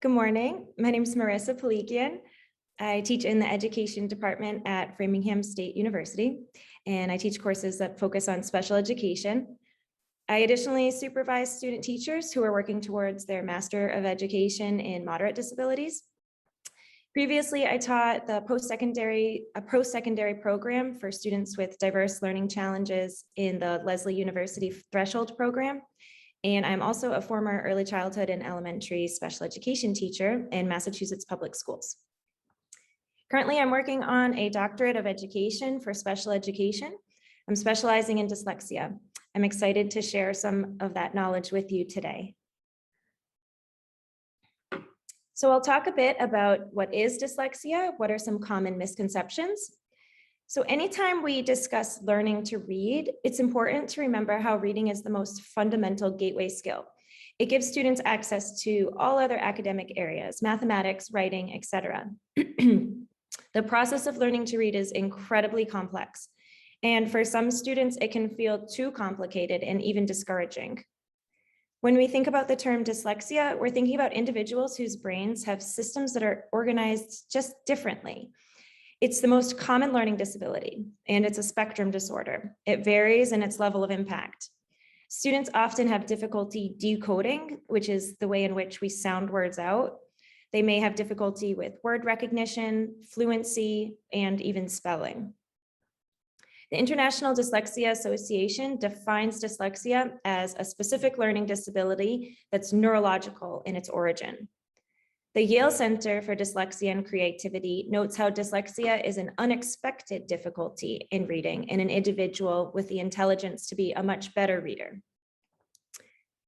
Good morning. My name is Marissa Piligian. I teach in the education department at Framingham State University, and I teach courses that focus on special education. I additionally supervise student teachers who are working towards their Master of Education in Moderate Disabilities. Previously, I taught a post-secondary program for students with diverse learning challenges in the Lesley University Threshold program. And I'm also a former early childhood and elementary special education teacher in Massachusetts public schools. Currently, I'm working on a doctorate of education for special education. I'm specializing in dyslexia. I'm excited to share some of that knowledge with you today. So I'll talk a bit about what is dyslexia, what are some common misconceptions. So anytime we discuss learning to read, it's important to remember how reading is the most fundamental gateway skill. It gives students access to all other academic areas, mathematics, writing, etc. The process of learning to read is incredibly complex. And for some students, it can feel too complicated and even discouraging. When we think about the term dyslexia, we're thinking about individuals whose brains have systems that are organized just differently. It's the most common learning disability, and it's a spectrum disorder. It varies in its level of impact. Students often have difficulty decoding, which is the way in which we sound words out. They may have difficulty with word recognition, fluency, and even spelling. The International Dyslexia Association defines dyslexia as a specific learning disability that's neurological in its origin. The Yale Center for Dyslexia and Creativity notes how dyslexia is an unexpected difficulty in reading in an individual with the intelligence to be a much better reader.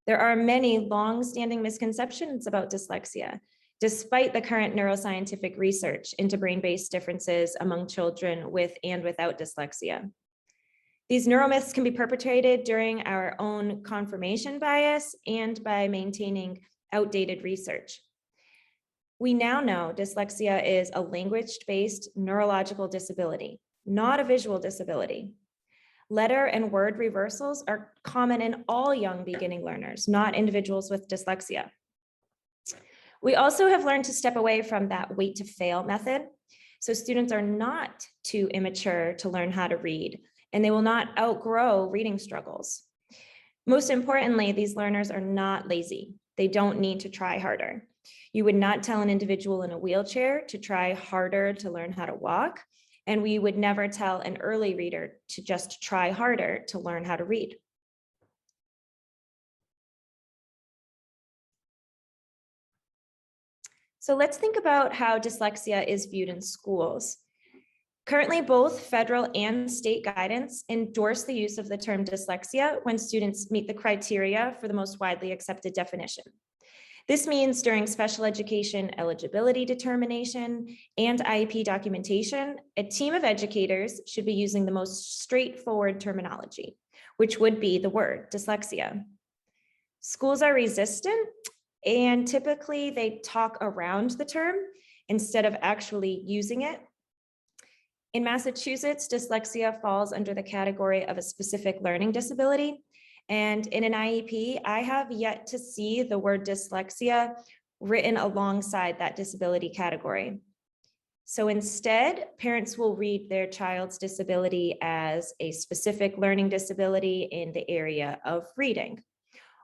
There are many long-standing misconceptions about dyslexia, despite the current neuroscientific research into brain-based differences among children with and without dyslexia. These neuromyths can be perpetrated during our own confirmation bias and by maintaining outdated research. We now know dyslexia is a language-based neurological disability, not a visual disability. Letter and word reversals are common in all young beginning learners, not individuals with dyslexia. We also have learned to step away from that wait to fail method. So students are not too immature to learn how to read, and they will not outgrow reading struggles. Most importantly, these learners are not lazy. They don't need to try harder. You would not tell an individual in a wheelchair to try harder to learn how to walk, and we would never tell an early reader to just try harder to learn how to read. So let's think about how dyslexia is viewed in schools. Currently, both federal and state guidance endorse the use of the term dyslexia when students meet the criteria for the most widely accepted definition. This means during special education eligibility determination and IEP documentation, a team of educators should be using the most straightforward terminology, which would be the word dyslexia. Schools are resistant, and typically they talk around the term instead of actually using it. In Massachusetts, dyslexia falls under the category of a specific learning disability. And in an IEP, I have yet to see the word dyslexia written alongside that disability category. So instead, parents will read their child's disability as a specific learning disability in the area of reading.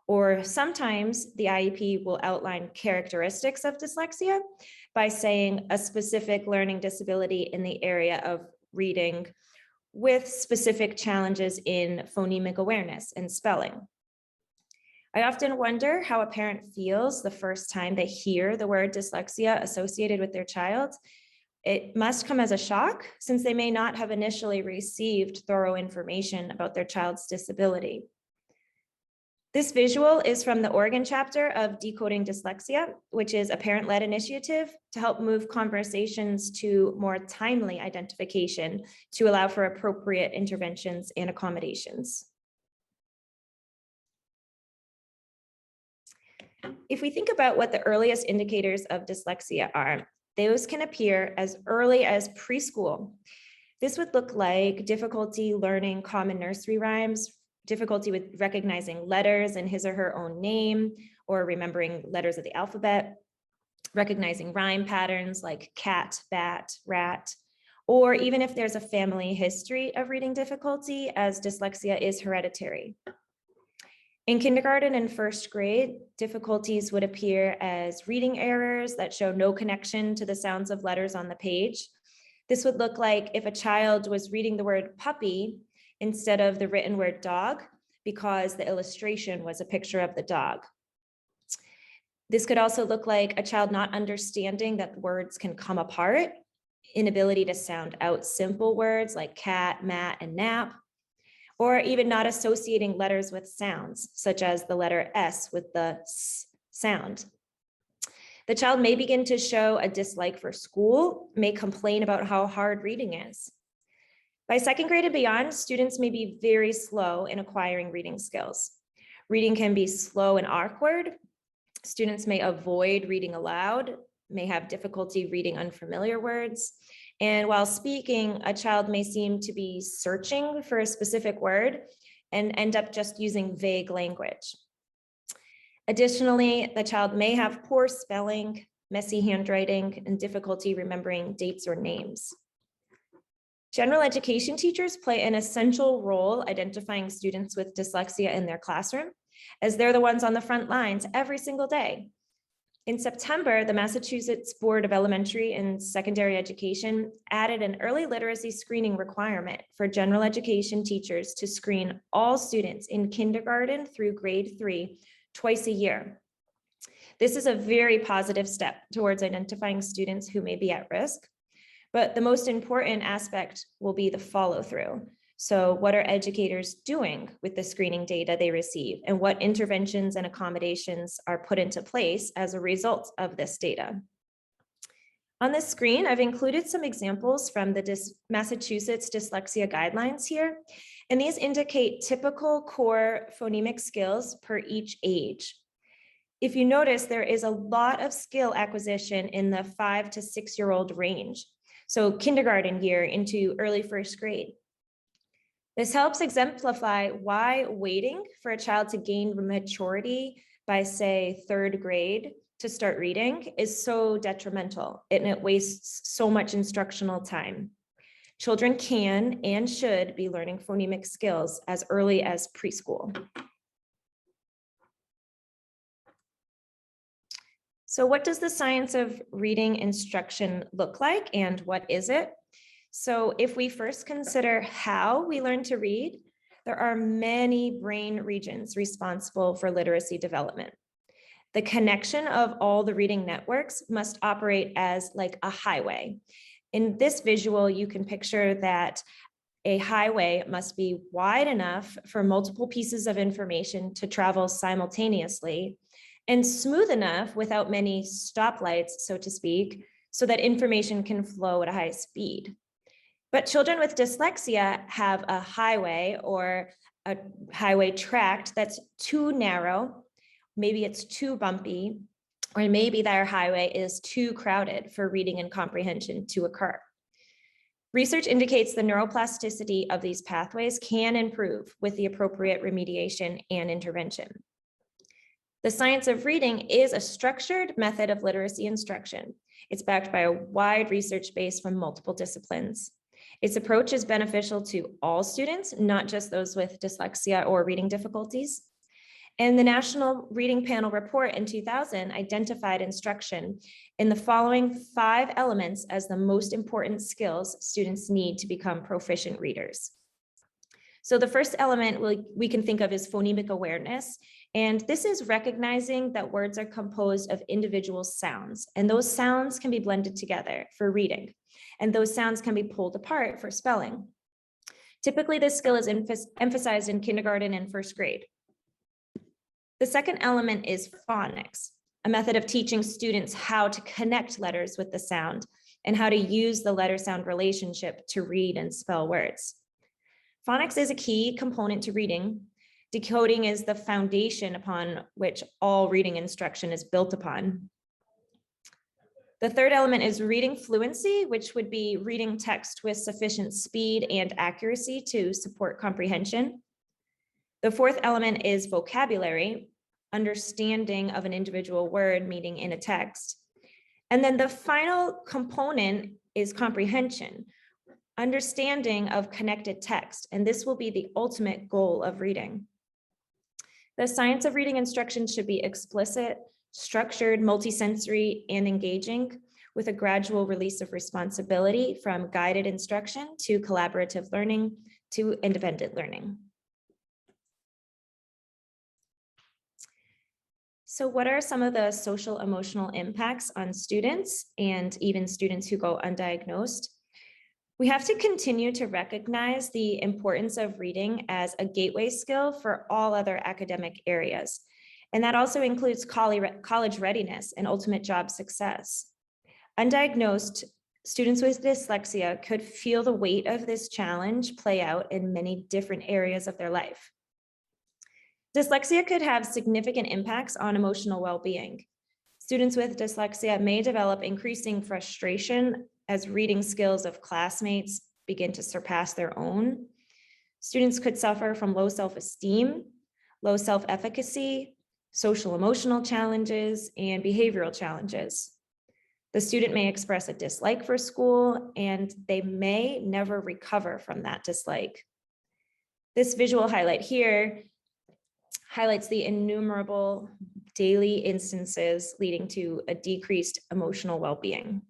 Or sometimes the IEP will outline characteristics of dyslexia by saying a specific learning disability in the area of reading with specific challenges in phonemic awareness and spelling. I often wonder how a parent feels the first time they hear the word dyslexia associated with their child. It must come as a shock since they may not have initially received thorough information about their child's disability. This visual is from the Oregon chapter of Decoding Dyslexia, which is a parent-led initiative to help move conversations to more timely identification to allow for appropriate interventions and accommodations. If we think about what the earliest indicators of dyslexia are, those can appear as early as preschool. This would look like difficulty learning common nursery rhymes, difficulty with recognizing letters in his or her own name, or remembering letters of the alphabet. recognizing rhyme patterns like cat, bat, rat, or even if there's a family history of reading difficulty, as dyslexia is hereditary. In kindergarten and first grade, difficulties would appear as reading errors that show no connection to the sounds of letters on the page. This would look like if a child was reading the word puppy instead of the written word dog, because the illustration was a picture of the dog. This could also look like a child not understanding that words can come apart, inability to sound out simple words like cat, mat, and nap, or even not associating letters with sounds, such as the letter S with the S sound. The child may begin to show a dislike for school, may complain about how hard reading is. By second grade and beyond, students may be very slow in acquiring reading skills. Reading can be slow and awkward. Students may avoid reading aloud, may have difficulty reading unfamiliar words. And while speaking, a child may seem to be searching for a specific word and end up just using vague language. Additionally, the child may have poor spelling, messy handwriting, and difficulty remembering dates or names. General education teachers play an essential role identifying students with dyslexia in their classroom, as they're the ones on the front lines every single day. In September, the Massachusetts Board of Elementary and Secondary Education added an early literacy screening requirement for general education teachers to screen all students in kindergarten through grade 3 twice a year. This is a very positive step towards identifying students who may be at risk, but the most important aspect will be the follow-through. So what are educators doing with the screening data they receive, and what interventions and accommodations are put into place as a result of this data? On this screen, I've included some examples from the Massachusetts Dyslexia Guidelines here, and these indicate typical core phonemic skills per each age. If you notice, there is a lot of skill acquisition in the 5 to 6-year-old range, so kindergarten year into early first grade. This helps exemplify why waiting for a child to gain maturity by, say, 3rd grade to start reading is so detrimental, and it wastes so much instructional time. Children can and should be learning phonemic skills as early as preschool. So what does the science of reading instruction look like, and what is it? So if we first consider how we learn to read, there are many brain regions responsible for literacy development. The connection of all the reading networks must operate as like a highway. In this visual, you can picture that a highway must be wide enough for multiple pieces of information to travel simultaneously, and smooth enough without many stoplights, so to speak, so that information can flow at a high speed. But children with dyslexia have a highway or a highway tract that's too narrow, maybe it's too bumpy, or maybe their highway is too crowded for reading and comprehension to occur. Research indicates the neuroplasticity of these pathways can improve with the appropriate remediation and intervention. The science of reading is a structured method of literacy instruction. It's backed by a wide research base from multiple disciplines. Its approach is beneficial to all students, not just those with dyslexia or reading difficulties. And the National Reading Panel report in 2000 identified instruction in the following 5 elements as the most important skills students need to become proficient readers. So the first element we can think of is phonemic awareness. And this is recognizing that words are composed of individual sounds, and those sounds can be blended together for reading, and those sounds can be pulled apart for spelling. Typically, this skill is emphasized in kindergarten and first grade. The second element is phonics, a method of teaching students how to connect letters with the sound and how to use the letter-sound relationship to read and spell words. Phonics is a key component to reading. Decoding is the foundation upon which all reading instruction is built upon. The third element is reading fluency, which would be reading text with sufficient speed and accuracy to support comprehension. The fourth element is vocabulary, understanding of an individual word meaning in a text. And then the final component is comprehension, understanding of connected text, and this will be the ultimate goal of reading. The science of reading instruction should be explicit, structured, multisensory, and engaging, with a gradual release of responsibility from guided instruction to collaborative learning to independent learning. So what are some of the social emotional impacts on students and even students who go undiagnosed? We have to continue to recognize the importance of reading as a gateway skill for all other academic areas. And that also includes college readiness and ultimate job success. Undiagnosed students with dyslexia could feel the weight of this challenge play out in many different areas of their life. Dyslexia could have significant impacts on emotional well-being. Students with dyslexia may develop increasing frustration as reading skills of classmates begin to surpass their own. Students could suffer from low self-esteem, low self-efficacy, social emotional challenges, and behavioral challenges. The student may express a dislike for school, and they may never recover from that dislike. This visual highlight here highlights the innumerable daily instances leading to a decreased emotional well-being.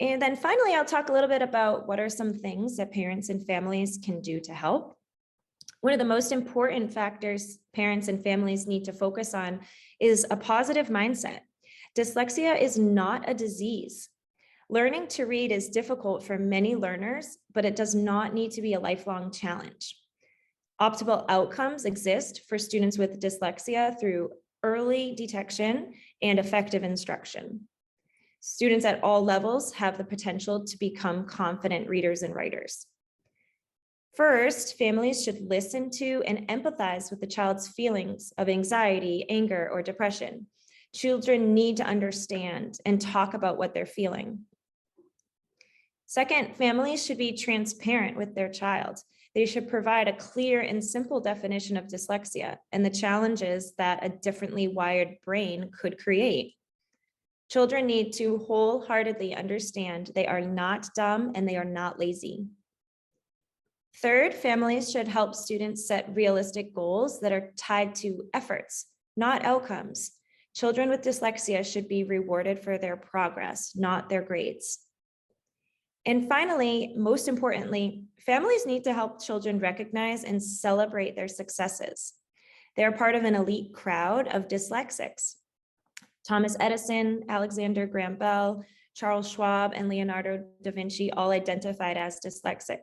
And then finally, I'll talk a little bit about what are some things that parents and families can do to help. One of the most important factors parents and families need to focus on is a positive mindset. Dyslexia is not a disease. Learning to read is difficult for many learners, but it does not need to be a lifelong challenge. Optimal outcomes exist for students with dyslexia through early detection and effective instruction. Students at all levels have the potential to become confident readers and writers. First, families should listen to and empathize with the child's feelings of anxiety, anger, or depression. Children need to understand and talk about what they're feeling. Second, families should be transparent with their child. They should provide a clear and simple definition of dyslexia and the challenges that a differently wired brain could create. Children need to wholeheartedly understand they are not dumb and they are not lazy. Third, families should help students set realistic goals that are tied to efforts, not outcomes. Children with dyslexia should be rewarded for their progress, not their grades. And finally, most importantly, families need to help children recognize and celebrate their successes. They're part of an elite crowd of dyslexics. Thomas Edison, Alexander Graham Bell, Charles Schwab, and Leonardo da Vinci all identified as dyslexic.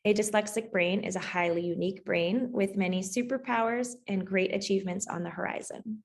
A dyslexic brain is a highly unique brain with many superpowers and great achievements on the horizon.